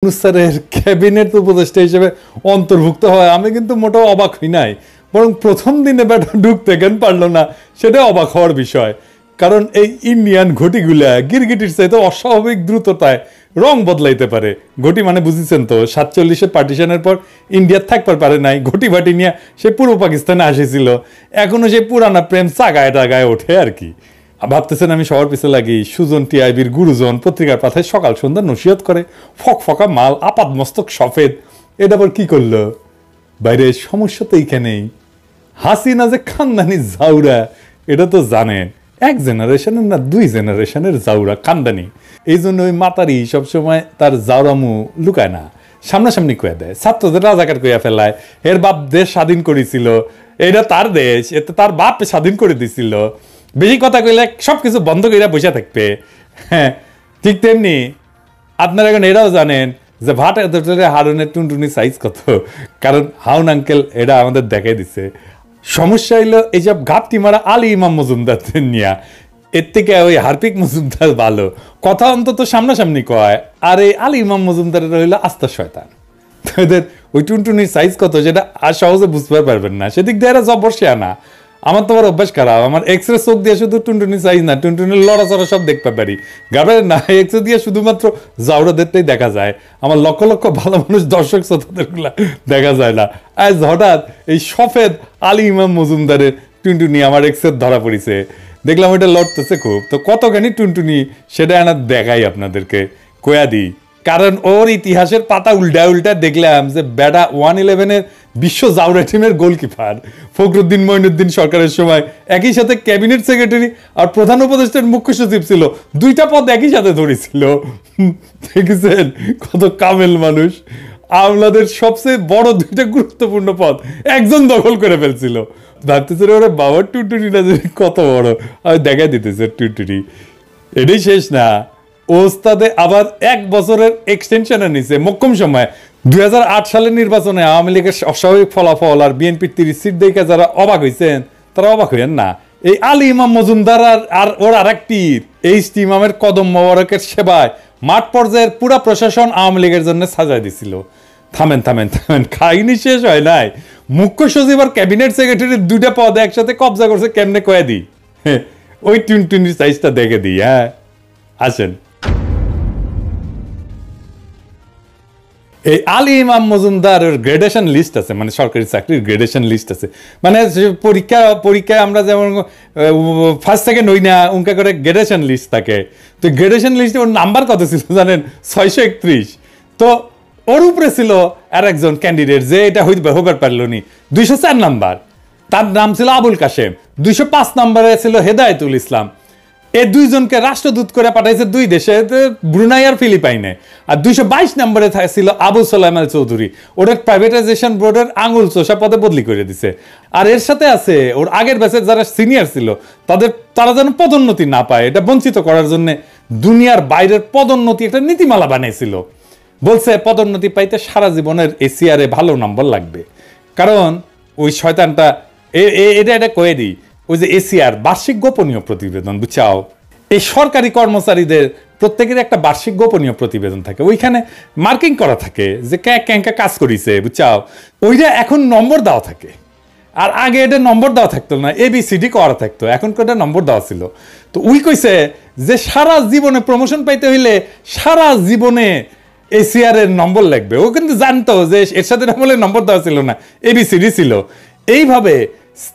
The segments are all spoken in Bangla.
স্যারের ক্যাবিনেট উপদেষ্টা হিসেবে অন্তর্ভুক্ত হয় আমি কিন্তু মোটেও অবাক হই নাই, বরং প্রথম দিনে ব্যাটা ঢুকতে কেন পারলো না সেটা অবাক হওয়ার বিষয়। কারণ এই ইন্ডিয়ান ঘটিগুলা গিরগিটির চাইতে অস্বাভাবিক দ্রুততায় রং বদলাইতে পারে। ঘটি মানে বুঝেছেন তো, 47-এর পার্টিশনের পর ইন্ডিয়া থাকবার পারে নাই, ঘটি ভাটি নিয়ে সে পূর্ব পাকিস্তানে আসেছিল, এখনো সেই পুরানা প্রেম চাগায় টাগায় ওঠে আর কি। ভাবতেছেন আমি সবার পিছনে লাগি, সুজন টিআইবির গুরুজন পত্রিকার পাতায় সকাল সন্ধ্যা নসিহত করে, ফকফকা মাল আপাদ মস্তক সফেদ, এটা আবার কি করলো? বাইরে সমস্যা তো এইখানেই, হাসিনা যে খানদানি জাউরা এটা তো জানেন, এক জেনারেশনের না 2 জেনারেশনের জাউরা খানদানি। এই জন্য ওই মাতারি সবসময় তার জাউরামু লুকায় না, সামনাসামনি কয়ে দেয়, ছাত্রদের রাজাকার কইয়া ফেলায়। এর বাপ দেশ স্বাধীন করেছিল, এটা তার দেশ, এতে তার বাপ স্বাধীন করে দিছিল, বেশি কথা কইলে সবকিছু বন্ধ করে বসে থাকবে। হ্যাঁ, ঠিক তেমনি আপনারা এখন এটাও জানেন যে ভাটা হারুনের টুনটুনি সাইজ কত, কারণ হাউন আঙ্কেল এটা আমাদের দেখাই দিছে। সমস্যা হইলো এইসব ঘাপটি মারা আলী ইমাম মজুমদার নিয়া, এর থেকে ওই হার্পিক মজুমদার ভালো, কথা অন্তত সামনাসামনি কয়। আর এই আলী ইমাম মজুমদারের হইলো আস্তা শয়তান। এদের ওই টুনটুনির সাইজ কত সেটা আর সহজে বুঝতে পারবেন না, সেদিক দিয়ে এরা জব বসে আনা। আমার তো অভ্যাস খারাপ, আমার এক্সরে চোখ দিয়ে শুধু টুনটুনি সাইজ না, টুনটুনির লড়াচড়া সব দেখতে পারি, গাবের না এক্সরে দিয়ে শুধুমাত্র জাউরাদেরটাই দেখা যায়, আমার লক্ষ লক্ষ ভালো মানুষ দর্শক শ্রোতাদেরগুলা দেখা যায় না। আজ হঠাৎ এই সফেদ আলী ইমাম মজুমদারের টুনটুনি আমার এক্সরে ধরা পড়িছে, দেখলাম ওইটা লড়তেছে খুব, তো কতখানি টুনটুনি সেটা আনা দেখাই আপনাদেরকে কয়া দিই। কারণ ওর ইতিহাসের পাতা উল্টা উল্টা দেখলাম যে বেটা 111-এর বিশ্ব জাউরা টিমের গোলকিপার ফখরুদ্দিন মঈনুদ্দিন সরকারের সময় একই সাথে ক্যাবিনেট সেক্রেটারি আর প্রধান উপদেষ্টার মুখ্য সচিব ছিল, 2টা পদ একই সাথে ধরেছিল। দেখেছেন কত কামেল মানুষ, আমলাদের সবচেয়ে বড় 2টা গুরুত্বপূর্ণ পদ একজন দখল করে ফেলছিল। ভাবতেছে ওরা বাবার টুনটুনিটা কত বড়, আমি দেখাই দিতেছে টুনটুনি। এটাই শেষ না, ওস্তাদে আবার 1 বছরের এক্সটেনশনে নিছে মোক্ষম সময়। 2008 সালের নির্বাচনে আওয়ামী লীগের অস্বাভাবিক ফলাফল আর বিএনপির 30 সিট দেখে যারা অবাক হয়েছেন তারা অবাক হইয়েন না। এই আলী ইমাম মজুমদার আর ওর আরেক পীর এইচ ইমামের কদম মোবারকের সেবায় মাঠ পর্যায়ের পুরা প্রশাসন আওয়ামী লীগের জন্য সাজায় দিছিল। থামেন থামেন থামেন, খাইনি শেষ হয় নাই, মুখ্য সচিব আর ক্যাবিনেট সেক্রেটারির 2টা পদ একসাথে কবজা করছে কেমনে কয়ে দিই, ওই টুনটুনির সাইজটা দেখে দিই। হ্যাঁ আসেন, এই আলী ইমাম মজুমদারের গ্রেডেশন লিস্ট আছে, মানে সরকারি চাকরির গ্রেডেশন লিস্ট আছে, মানে পরীক্ষায় আমরা যেমন ফার্স্ট সেকেন্ড হই না উনকা করে গ্রেডেশন লিস্ট থাকে, তো গ্রেডেশন লিস্টে ওর নাম্বার কত ছিল জানেন? 631। তো ওর উপরে ছিল আর একজন ক্যান্ডিডেট যে এটা হইবার পারল নি, 204 নাম্বার, তার নাম ছিল আবুল কাশেম। 205 নম্বরে ছিল হেদায়েতুল ইসলাম। এই 2 জনকে রাষ্ট্রদূত করে পাঠাইছে 2 দেশে, ব্রুনাই আর ফিলিপাইনে। আর 222 নম্বরে ছিল আবু সোলাইমান চৌধুরী, ওটা প্রাইভেটাইজেশন বোর্ডের আঙুল চোষা পদে বদলি করে দিছে। আর এর সাথে আছে ওর আগের ব্যাচের যারা সিনিয়র ছিল তারা যেন পদোন্নতি না পায়, এটা বঞ্চিত করার জন্য দুনিয়ার বাইরের পদোন্নতি একটা নীতিমালা বানিয়েছিল। বলছে পদোন্নতি পাইতে সারা জীবনের এসিআরে ভালো নম্বর লাগবে, কারণ ওই শয়তানটা এটা কয়ে দিই, ওই যে এসিআর বার্ষিক গোপনীয় প্রতিবেদন, বুঝছাও, এই সরকারি কর্মচারীদের প্রত্যেকের একটা বার্ষিক গোপনীয় প্রতিবেদন থাকে, ওইখানে মার্কিং করা থাকে যে ক্যাঙ্কা কাজ করিছে, বুঝছাও, ওইটা এখন নম্বর দেওয়া থাকে। আর আগে এটা নম্বর দেওয়া থাকতো না, ABCD করা থাকতো, এখন এটা নম্বর দেওয়া ছিল। তো উই কইছে যে সারা জীবনে প্রমোশন পাইতে হইলে সারা জীবনে এসিআর এর নম্বর লাগবে। ও কিন্তু জানতো যে এর সাথে নম্বর দেওয়া ছিল না, ABCD ছিল। এইভাবে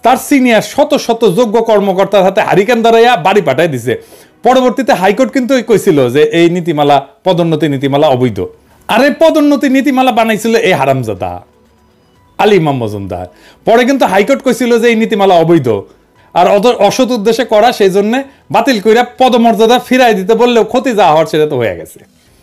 তার সিনিয়র শত শত যোগ্য কর্মকর্তার হাতে হারিকেন ধরাইয়া বাড়ি পাঠাই দিছে। পরবর্তীতে হাইকোর্ট কিন্তু কইছিল যে এই নীতিমালা, পদোন্নতি নীতিমালা অবৈধ। আর এই পদোন্নতি নীতিমালা বানাইছিল এই হারামজাদা আলী ইমাম মজুমদার। পরে কিন্তু হাইকোর্ট কইছিল যে এই নীতিমালা অবৈধ আর অসৎ উদ্দেশ্যে করা, সেই জন্য বাতিল কইরা পদমর্যাদা ফিরাই দিতে বললেও ক্ষতি যা হওয়ার সেটা তো হয়ে গেছে।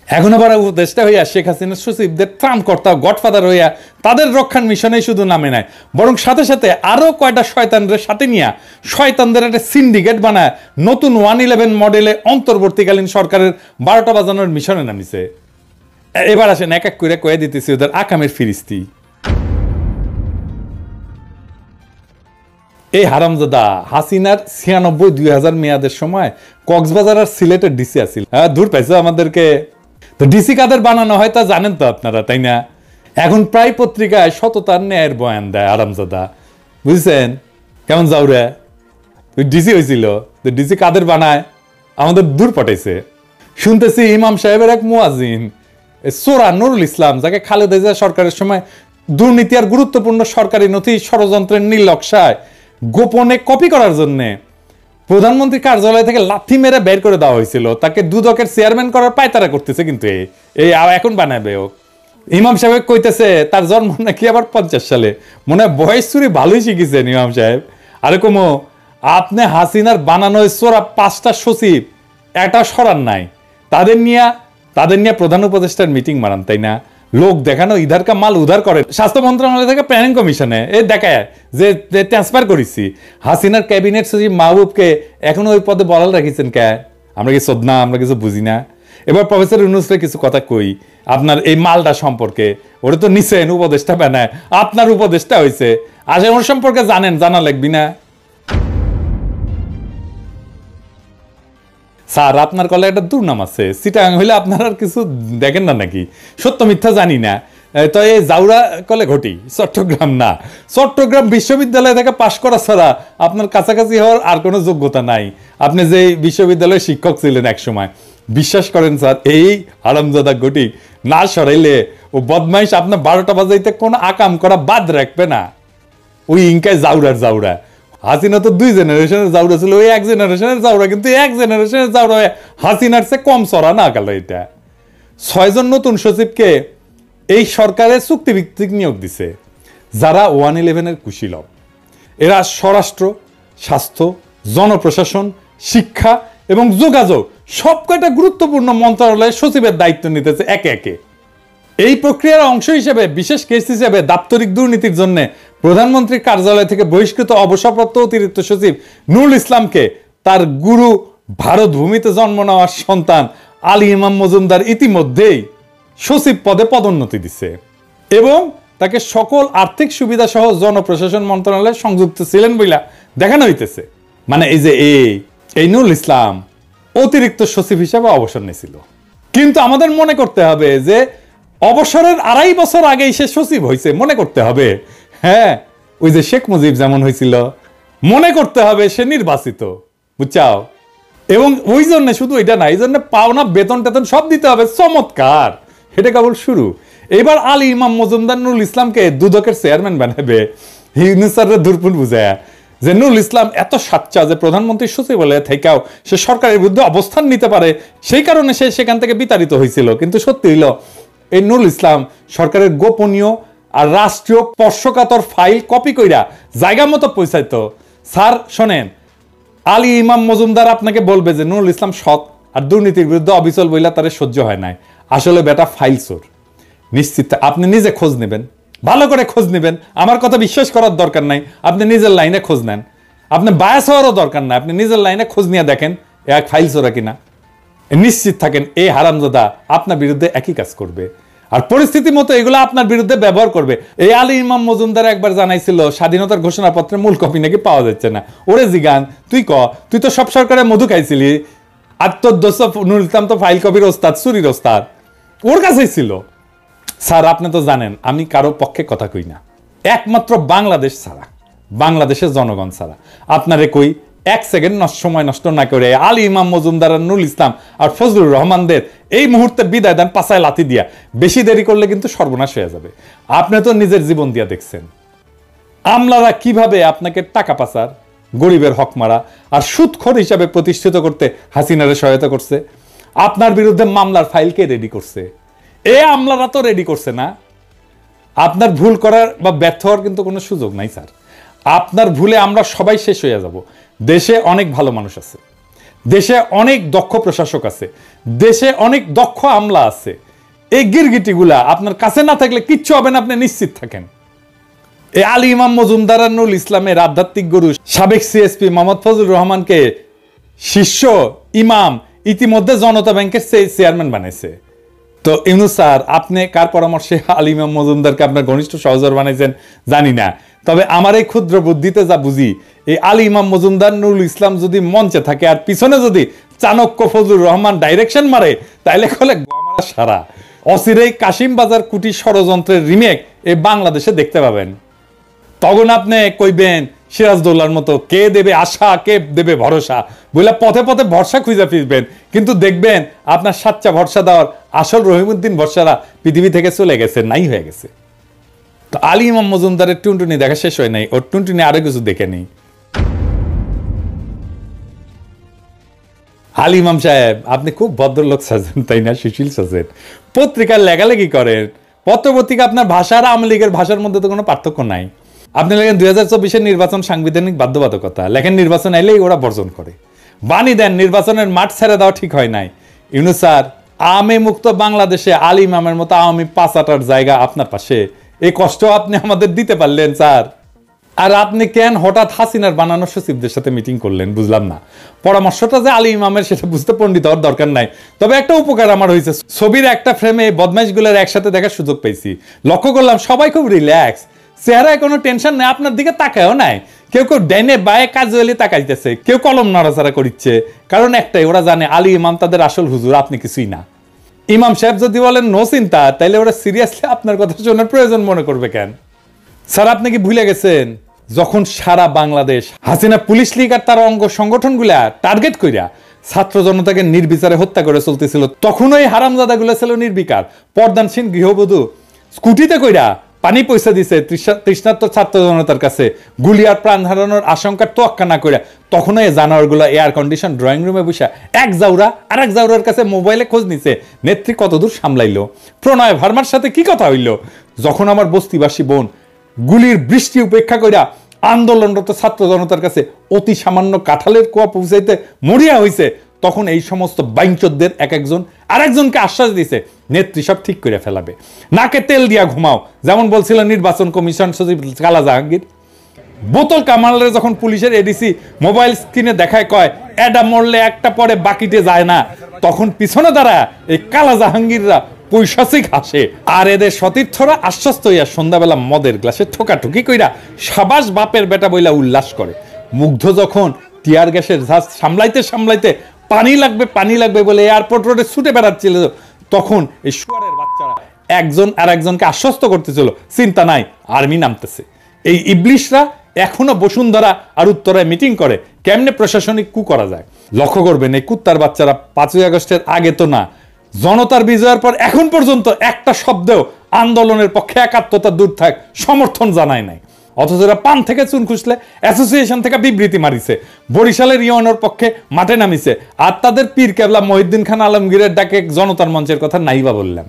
এখন আবার উপদেষ্টা হইয়া শেখ হাসিনার সচিবদের ত্রাণকর্তা গডফাদার হইয়া তাদের রক্ষার মিশনে শুধু নামে নাই, বরং সাথে সাথে আরো কয়টা শয়তানদের সাথে নিয়ে শয়তানদের একটা সিন্ডিকেট বানায় নতুন 111 মডেলে অন্তর্বর্তীকালীন সরকারের 12টা বাজানোর মিশনে নামিছে। এবার আসেন এক এক করে কয়ে দিতেছি ওদের আকামের ফিরিস্তি। এই হারামজাদা হাসিনার 96-2000 মেয়াদের সময় কক্সবাজার আর সিলেটের ডিসি আছিল। দূর পাইছো আমাদেরকে। তো ডিসি কাদের বানানো হয় তা জানেন তো আপনারা, তাই না? এখন প্রায় পত্রিকায় সততার ন্যায়ের বয়ান দেয় আরামজাদা, বুঝছেন? কেমন যাওরে ডিসি হয়েছিল, ডিসি কাদের বানায়? আমাদের দূর পাঠাইছে। শুনতেছি ইমাম সাহেবের এক মুয়াজ্জিন সোরা নুরুল ইসলাম, যাকে খালেদা জিয়া সরকারের সময় দুর্নীতি আর গুরুত্বপূর্ণ সরকারি নথি ষড়যন্ত্রের নীলনকশায় গোপনে কপি করার জন্য প্রধানমন্ত্রী কার্যালয় থেকে লাথি মেরে বের করে দেওয়া হয়েছিল, তাকে দুদকের চেয়ারম্যান করার পায়তারা করতেছে। কিন্তু এই এখন বানাবে ও। ইমাম সাহেব কইতেছে তার জন্ম নাকি আবার 50 সালে, মনে হয় বয়স চুরি ভালোই শিখেছেন ইমাম সাহেব। আরে কমো, আপনি হাসিনার বানানো সোরা 5টা সচিব একটা সরান নাই, তাদের নিয়ে প্রধান উপদেষ্টার মিটিং মারান, তাই না? লোক দেখানো ইধার কা মাল উধার করে। স্বাস্থ্য মন্ত্রণালয় থেকে প্ল্যানিং কমিশনে এই দেখায় যে ট্রান্সফার করেছি। হাসিনার ক্যাবিনেট সচিব মাহবুবকে এখনো ওই পদে বলাল রাখিছেন কে? আমরা কি সদনা, আমরা কিছু বুঝি না? এবার প্রফেসর ইউনূসকে কিছু কথা কই আপনার এই মালটা সম্পর্কে। ওরা তো নিছেন উপদেষ্টা বানায়, আপনার উপদেষ্টা হয়েছে, আসলে ওর সম্পর্কে জানেন, জানা লাগবি না? স্যার আপনার কলে একটা দুর্নাম আছে, চিটাগাং হইলে আপনার আর কিছু দেখেন না নাকি? সত্য মিথ্যা জানি না, তো এই জাউরা কলে ঘটি, চট্টগ্রাম না। চট্টগ্রাম বিশ্ববিদ্যালয় থেকে পাশ করা ছাড়া আপনার কাছাকাছি হওয়ার আর কোনো যোগ্যতা নাই। আপনি যে বিশ্ববিদ্যালয়ের শিক্ষক ছিলেন এক সময়, বিশ্বাস করেন স্যার, এই হারামজাদা ঘটি না সরাইলে ও বদমাইশ আপনার 12টা বাজাইতে কোনো আকাম করা বাদ রাখবে না। ওই ইনকায় জাউরা হাসিনা তো 2 জেনারেশনের জাউরা ছিল, ওই 1 জেনারেশনের জাউরা, কিন্তু 1 জেনারেশনের জাউরা হাসিনার চেয়ে কম চড়া না গেল। এটা 6 জন নতুন সচিবকে এই সরকারের চুক্তিভিত্তিক নিয়োগ দিছে, যারা 111-এর কুশীলব। এরা স্বরাষ্ট্র, স্বাস্থ্য, জনপ্রশাসন, শিক্ষা এবং যোগাযোগ সবকটা গুরুত্বপূর্ণ মন্ত্রণালয়ের সচিবের দায়িত্ব নিতেছে একে একে। এই প্রক্রিয়ার অংশ হিসেবে বিশেষ কেস হিসেবে দাপ্তরিক দুর্নীতির জন্য প্রধানমন্ত্রীর কার্যালয় থেকে বহিষ্কৃত অবসরপ্রাপ্ত অতিরিক্ত সচিব নুরুল ইসলামকে তার গুরু ভারত ভূমিতে জন্ম নেওয়ার সন্তান আলী ইমাম মজুমদার ইতিমধ্যেই সচিব পদে পদোন্নতি দিছে এবং তাকে সকল আর্থিক সুবিধা সহ জনপ্রশাসন মন্ত্রণালয়ে সংযুক্ত ছিলেন বইলা দেখানো হইতেছে। মানে এই যে এই নুরুল ইসলাম অতিরিক্ত সচিব হিসেবে অবসর নিয়েছিল, কিন্তু আমাদের মনে করতে হবে যে অবসরের 2.5 বছর আগেই সে সচিব হয়েছে। মনে করতে হবে, হ্যাঁ, ওই যে শেখ মুজিব যেমন হয়েছিল, মনে করতে হবে সে নির্বাচিত, বুঝছাও? এবং ওই জন্য শুধু এটা না, এই জন্য পাওনা বেতন টেতন সব দিতে হবে। চমৎকার, এটা কেবল শুরু। এবার আলী ইমাম মজুমদার নুরুল ইসলামকে দুদকের চেয়ারম্যান বানাবে। ইউনূসের দুর্পুর বুঝায় যে নুরুল ইসলাম এত সাচ্চা যে প্রধানমন্ত্রীর সচিবালয়ে থেকেও সে সরকারের বিরুদ্ধে অবস্থান নিতে পারে, সেই কারণে সে সেখান থেকে বিতাড়িত হয়েছিল। কিন্তু সত্যি হইল এই নুরুল ইসলাম সরকারের গোপনীয় আর রাষ্ট্রীয় স্পর্শকাতর ফাইল কপি কইরা জায়গা মতো পৌঁছাইতো। স্যার শোনেন, আলী ইমাম মজুমদার আপনাকে বলবে যে নুরুল ইসলাম সৎ আর দুর্নীতির বিরুদ্ধে অবিচল বইলা তার সহ্য হয় নাই। আসলে বেটা ফাইল চোর। নিশ্চিত আপনি নিজে খোঁজ নেবেন, ভালো করে খোঁজ নেবেন। আমার কথা বিশ্বাস করার দরকার নাই, আপনি নিজের লাইনে খোঁজ নেন। আপনি বায়াস হওয়ারও দরকার নাই, আপনি নিজের লাইনে খোঁজ নিয়ে দেখেন এক ফাইল চোরা কিনা। নিশ্চিত থাকেন এই হারামজাদা আপনার বিরুদ্ধে একই কাজ করবে আর পরিস্থিতি মতো এগুলো আপনার বিরুদ্ধে ব্যবহার করবে। এই আলী ইমাম মজুমদার একবার জানাইছিল স্বাধীনতার ঘোষণাপত্রে মূল কপি নাকি পাওয়া যাচ্ছে না। ওরে জিগান, তুই তো সব সরকারে মধু খাইছিলি, আর তোর দোষ নুরুল ইসলাম তো ফাইল কপির ওস্তাদ, চুরির ওস্তাদ, ওর কাছেই ছিল। স্যার আপনি তো জানেন আমি কারো পক্ষে কথা কই না, একমাত্র বাংলাদেশ ছাড়া, বাংলাদেশের জনগণ ছাড়া। আপনারে কই 1 সেকেন্ড সময় নষ্ট না করে আলী ইমাম মজুমদার, নুরুল ইসলাম আর ফজলুর রহমানদের এই মুহূর্তে বিদায় দেন পাছায় লাথি দিয়া। বেশি দেরি করলে কিন্তু সর্বনাশ হয়ে যাবে। আপনি তো নিজের জীবন দিয়া দেখছেন আমলারা কিভাবে আপনাকে টাকা পাচার, গরিবের হক মারা আর সুদখোর হিসাবে প্রতিষ্ঠিত করতে হাসিনারে সহায়তা করছে। আপনার বিরুদ্ধে মামলার ফাইলকে রেডি করছে, আমলারা তো রেডি করছে না। আপনার ভুল করার বা ব্যর্থ হওয়ার কিন্তু কোনো সুযোগ নাই স্যার। আপনার ভুলে আমরা সবাই শেষ হয়ে যাব। দেশে অনেক ভালো মানুষ আছে, দেশে অনেক দক্ষ প্রশাসক আছে, দেশে অনেক দক্ষ আমলা আছে। এই গিরগিটিগুলা আপনার কাছে না থাকলে কিচ্ছু হবে না, আপনি নিশ্চিত থাকেন। এই আলী ইমাম মজুমদার আর নুরুল ইসলামের আধ্যাত্মিক গুরু সাবেক সিএসপি মোহাম্মদ ফজলুর রহমানকে শিষ্য ইমাম ইতিমধ্যে জনতা ব্যাংকের চেয়ারম্যান বানাইছে। তো ইউনূস স্যার আপনি কার পরামর্শে আলী ইমাম মজুমদারকে আপনার ঘনিষ্ঠ সহচর বানাইছেন জানি না, তবে আমার এই ক্ষুদ্র বুদ্ধিতে যা বুঝি, এই আলী ইমাম মজুমদার, নুরুল ইসলাম যদি মঞ্চে থাকে আর পিছনে যদি চাণক্য ফজলুর রহমান ডাইরেকশন মারে, তাইলে কলে সারা অচিরেই কাশিম বাজার কুটি ষড়যন্ত্রের রিমেক এই বাংলাদেশে দেখতে পাবেন। তখন আপনি কইবেন সিরাজদৌল্লার মতো কে দেবে আশা কে দেবে ভরসা বলে পথে পথে ভরসা খুঁজে ফিরবেন, কিন্তু দেখবেন আপনার সাচ্চা ভরসা দেওয়ার আসল রহিমউদ্দিন ভরসারা পৃথিবী থেকে চলে গেছে, নাই হয়ে গেছে। তো আলী ইমাম মজুমদারের টুনটুনি দেখা শেষ হয় নাই, ওর টুনটুনি আরো কিছু দেখে নেই। আলী ইমাম সাহেব আপনি খুব ভদ্রলোক সাজেন তাই না, সুশীল সাজেন, পত্রিকার লেখালেখি করেন, পত্রপত্রিকা আপনার ভাষা আর আওয়ামী লীগের ভাষার মধ্যে তো কোনো পার্থক্য নাই। আপনি লেখেন 2024-এর নির্বাচন সাংবিধানিক বাধ্যবাধকতা, লেখেন নির্বাচন এলেই ওরা বর্জন করে, বাণী দেন নির্বাচনের মাঠ ছেড়ে দেওয়া ঠিক হয় নাই। ইউনূস স্যার, আওয়ামী মুক্ত বাংলাদেশে আলী ইমামের মতো আওয়ামী পাঁচাটার জায়গা আপনার পাশে, এই কষ্ট আপনি আমাদের দিতে পারলেন স্যার। আর আপনি কেন হঠাৎ হাসিনার বানানো সচিবদের সাথে মিটিং করলেন বুঝলাম না। পরামর্শটা যে আলী ইমামের সেটা বুঝতে পণ্ডিত হওয়ার দরকার নাই, তবে একটা উপকার আমার হয়েছে, ছবির একটা ফ্রেমে বদমাইশগুলোর একসাথে দেখার সুযোগ পেয়েছি। লক্ষ্য করলাম সবাই খুব রিল্যাক্স, চেহারায় কোনো টেনশন নেই, আপনার দিকে তাকায়ও নাই। কেউ কেউ ডাইনে বায়ে কাজুয়ালি তাকাইতেছে, কেউ কলম নাড়াচাড়া করছে, কারণ একটাই, ওরা জানে আলী ইমাম তাদের আসল হুজুর, আপনি কিছুই না। ইমাম সাহেব যদি বলেন নো চিন্তা, তাইলে ওরা সিরিয়াসলি আপনার কথা শোনার প্রয়োজন মনে করবে কেন? স্যার আপনি কি ভুলে গেছেন যখন সারা বাংলাদেশ হাসিনা পুলিশ লীগ আর তার অঙ্গ সংগঠনগুলা টার্গেট কইরা ছাত্র জনতাকে নির্বিচারে হত্যা করে চলতেছিল, তখন ওই হারামজাদাগুলো ছিল নির্বিকার, পর্দানসীন গৃহবধূ স্কুটিতে কইরা পানি পয়সা দিছে তৃষ্ণার্ত ছাত্র জনতার কাছে, গুলি আর প্রাণ হারানোর আশঙ্কার তোয়াক্কা না কইরা তখন এই জানোয়ারগুলো এয়ার কন্ডিশন ড্রয়িং রুমে বসে এক জাউরা আর এক জাউরার কাছে মোবাইলে খোঁজ নিছে নেত্রী কতদূর সামলাইলো, প্রণয় ভার্মার সাথে কি কথা হইল। যখন আমার বস্তিবাসী বোন গুলির বৃষ্টি উপেক্ষা কইরা আন্দোলনরত ছাত্র জনতার কাছে অতি সামান্য কাঁঠালের কোয়া পৌঁছাইতে মরিয়া হইছে, তখন এই সমস্ত বাইঞ্চোদদের এক একজন আরেকজনকে আশ্বাস দিছে নেত্রী সব ঠিক করে ফেলাবে, নাকে তেল দিয়া ঘুমাও, যেমন বলছিল নির্বাচন কমিশন সচিব কালা জাহাঙ্গীর। বোতল কামালের যখন পুলিশের এডিসি মোবাইল স্ক্রিনে দেখায় কয় এডা মরলে একটা পরে বাকিতে যায় না, তখন পিছনে দ্বারা এই কালা জাহাঙ্গীররা পৈশাচিক হাসে, আর এদের সতীর্থরা আশ্বস্ত হইয়া সন্ধ্যাবেলা মদের গ্লাসে ঠোকাঠুকি কইরা সাবাস বাপের বেটা বইলা উল্লাস করে। মুগ্ধ যখন টিয়ার গ্যাসের ঝাঁজ সামলাইতে সামলাইতে পানি লাগবে বলে এয়ারপোর্ট রোডে ছুটে বেড়াচ্ছিল, তখন এই শুয়ারের বাচ্চারা একজন আর একজনকে আশ্বস্ত করতেছিল চিন্তা নাই আর্মি নামতেছে। এই ইবলিশরা এখনো বসুন্ধরা আর উত্তরায় মিটিং করে কেমনে প্রশাসনিক কু করা যায়। লক্ষ্য করবেন এই কুত্তার বাচ্চারা 5ই আগস্টের আগে তো না, জনতার বিজয়ের পর এখন পর্যন্ত একটা শব্দেও আন্দোলনের পক্ষে একাত্মতা দূর থাক সমর্থন জানায় নাই, অথচ এরা পান থেকে চুন খুঁজলে অ্যাসোসিয়েশন থেকে বিবৃতি মারিছে, বরিশালের ইউএনওর পক্ষে মাঠে নামিছে, আর তাদের পীর কেবলা মহিউদ্দিন খান আলমগীরের ডাকে জনতার মঞ্চের কথা নাইবা বললাম।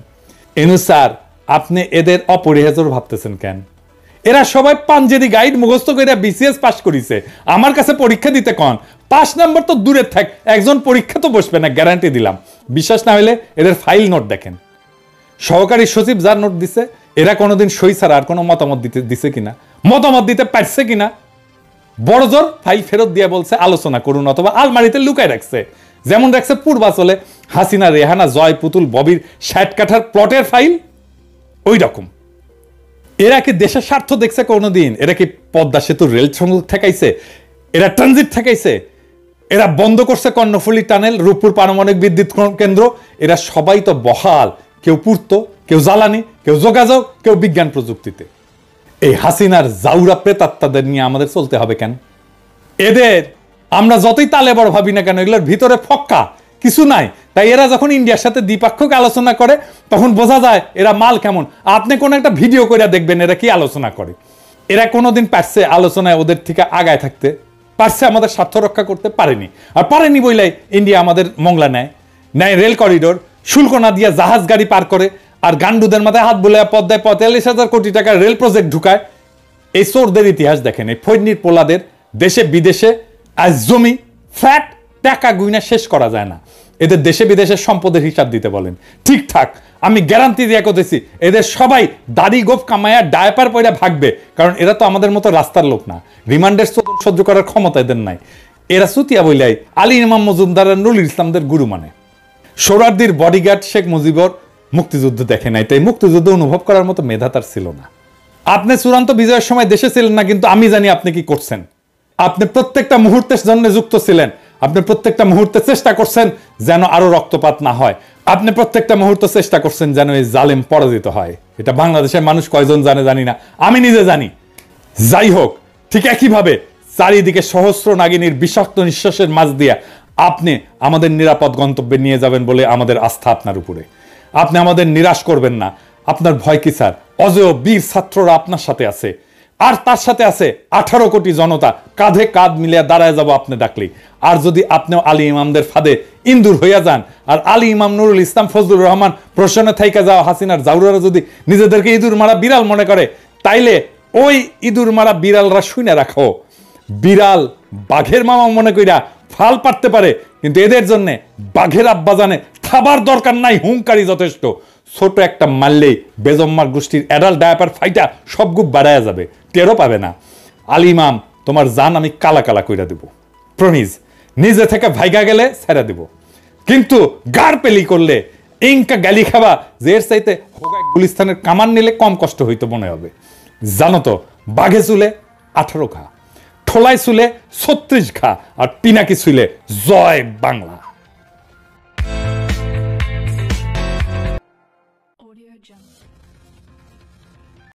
ইউনূস স্যার আপনি এদের অপরিহার্য ভাবতেছেন কেন? এরা সবাই পাঞ্জেরি গাইড মুখস্থ করে বিসিএস পাস করিছে, আমার কাছে পরীক্ষা দিতে কন, 5 নম্বর তো দূরে থাক, একজন পরীক্ষা তো বসবে না, গ্যারান্টি দিলাম। বিশ্বাস না হলে এদের ফাইল নোট দেখেন, সহকারী সচিব যার নোট দিছে এরা কোনোদিন সই ছাড়া আর কোনো মতামত দিছে কিনা, মতামত দিতে পারছে কিনা, বড় জোর ফাইল ফেরত দিয়ে বলছে আলোচনা করুন, অথবা আলমারিতে লুকায় রাখছে, যেমন রাখছে পূর্বাচলে হাসিনা রেহানা জয় পুতুল ববির 60 কাঠার প্লটের ফাইল, ওই রকম। এরা কি দেশের স্বার্থ দেখছে কোনোদিন? এরা কি পদ্মা সেতুর রেল সংযোগ ঠেকাইছে? এরা ট্রানজিট ঠেকাইছে? এরা বন্ধ করছে কর্ণফুলী টানেল, রূপপুর পারমাণবিক বিদ্যুৎ কেন্দ্র? এরা সবাই তো বহাল, কেউ পূর্ত, কেউ জ্বালানি, কেউ যোগাযোগ, কেউ বিজ্ঞান প্রযুক্তিতে। এই হাসিনার জাউরা প্রেতাত্মাদের নিয়ে আমাদের চলতে হবে কেন? এদের আমরা যতই তালে বড় ভাবি না কেন, এগুলোর ভিতরে ফক্কা কিছু নাই। তাই এরা যখন ইন্ডিয়ার সাথে দ্বিপাক্ষিক আলোচনা করে তখন বোঝা যায় এরা মাল কেমন। আপনি কোন একটা ভিডিও করে দেখবেন এরা কি আলোচনা করে। এরা কোনোদিন পারছে আলোচনায় ওদের থেকে আগায় থাকতে? পারছে আমাদের স্বার্থ রক্ষা করতে? পারেনি। আর পারেনি বইলাই ইন্ডিয়া আমাদের মংলা নেয় রেল করিডোর, শুল্ক না দিয়ে জাহাজ গাড়ি পার করে, আর গান্ডুদের মাথায় হাত বলে পদ্মায় 45,000 কোটি টাকার রেল প্রজেক্ট ঢুকায়। এই চোরদের ইতিহাস দেখেন, এই ফৈনির পোলাদের দেশে বিদেশে আজ জমি ফ্ল্যাট টাকা গুইনা শেষ করা যায় না। এদের দেশে বিদেশের সম্পদের হিসাব দিতে বলেন, ঠিকঠাক আমি গ্যারান্টি দিয়ে করতেছি এদের সবাই দাড়ি গোপ কামায়া ডায়পার পয়রা ভাগবে, কারণ এরা তো আমাদের মতো রাস্তার লোক না, রিমান্ডের সহ্য করার ক্ষমতা এদের নাই। এরা সুতিয়া বইলাই আলী ইমাম মজুমদার আর নুরুল ইসলামদের গুরু মানে। সোহরাওয়ার্দীর বডিগার্ড শেখ মুজিবর মুক্তিযুদ্ধ দেখে নাই, তাই মুক্তিযুদ্ধ অনুভব করার মতো মেধা তার ছিল না। আপনি চূড়ান্ত বিজয়ের সময় দেশে ছিলেন না, কিন্তু আমি জানি আপনি কি করছেন। আপনি প্রত্যেকটা মুহূর্তের জন্য যুক্ত ছিলেন। আপনি প্রত্যেকটা মুহূর্তে চেষ্টা করছেন যেন আরো রক্তপাত না হয়, আপনি প্রত্যেকটা মুহূর্তে চেষ্টা করছেন যেন এই জালেম পরাজিত হয়। এটা বাংলাদেশের মানুষ কয়জন জানে জানি না, আমি নিজে জানি। যাই হোক, ঠিক একইভাবে চারিদিকে সহস্র নাগিনীর বিষাক্ত নিঃশ্বাসের মাঝ দিয়ে আপনি আমাদের নিরাপদ গন্তব্যে নিয়ে যাবেন বলে আমাদের আস্থা আপনার উপরে। আপনি আমাদের নিরাশ করবেন না। আপনার ভয় কি স্যার? অজেয় বীর ছাত্ররা আপনার সাথে আছে, আর তার সাথে আছে 18 কোটি জনতা। কাঁধে কাঁধ মিলিয়ে দাঁড়ায় যাব আপনি ডাকলেই। আর যদি আপনিও আলী ইমামদের ফাঁদে ইন্দুর হইয়া যান, আর আলী ইমাম নুরুল ইসলাম ফজলুর রহমান প্রশ্নে থাইকা যাওয়া হাসিনার জাউরারা যদি নিজেদেরকে ইঁদুর মারা বিড়াল মনে করে, তাইলে ওই ইঁদুর মারা বিড়ালরা শুনে রাখো, বিড়াল বাঘের মামা মনে কইরা ফাল পারতে পারে, কিন্তু এদের জন্য বাঘের আব্বাজানে খাবার দরকার নাই, হুঙ্কারি যথেষ্ট। ছোট একটা মারলেই বেজম্মার গোষ্ঠীর অ্যাডাল্ট ডায়াপার ফাইটা সব গুপ বাড়াইয়া যাবে, টেরও পাবে না। আলিমাম, তোমার জান আমি কালা কালা কইরা দেব, প্রমিজ। নিজে থেকে ভাইগা গেলে ছেড়ে দেব, কিন্তু গার পেলি করলে ইনকা গালি খাবা যে এর চাইতে হোগায় গুলিস্তানের কামান নিলে কম কষ্ট হইতো মনে হবে। জানো তো, বাঘে চুলে 18 খা, ঠোলায় চুলে 36 খা, আর পিনাকি চুলে জয় বাংলা। Audio Jungle.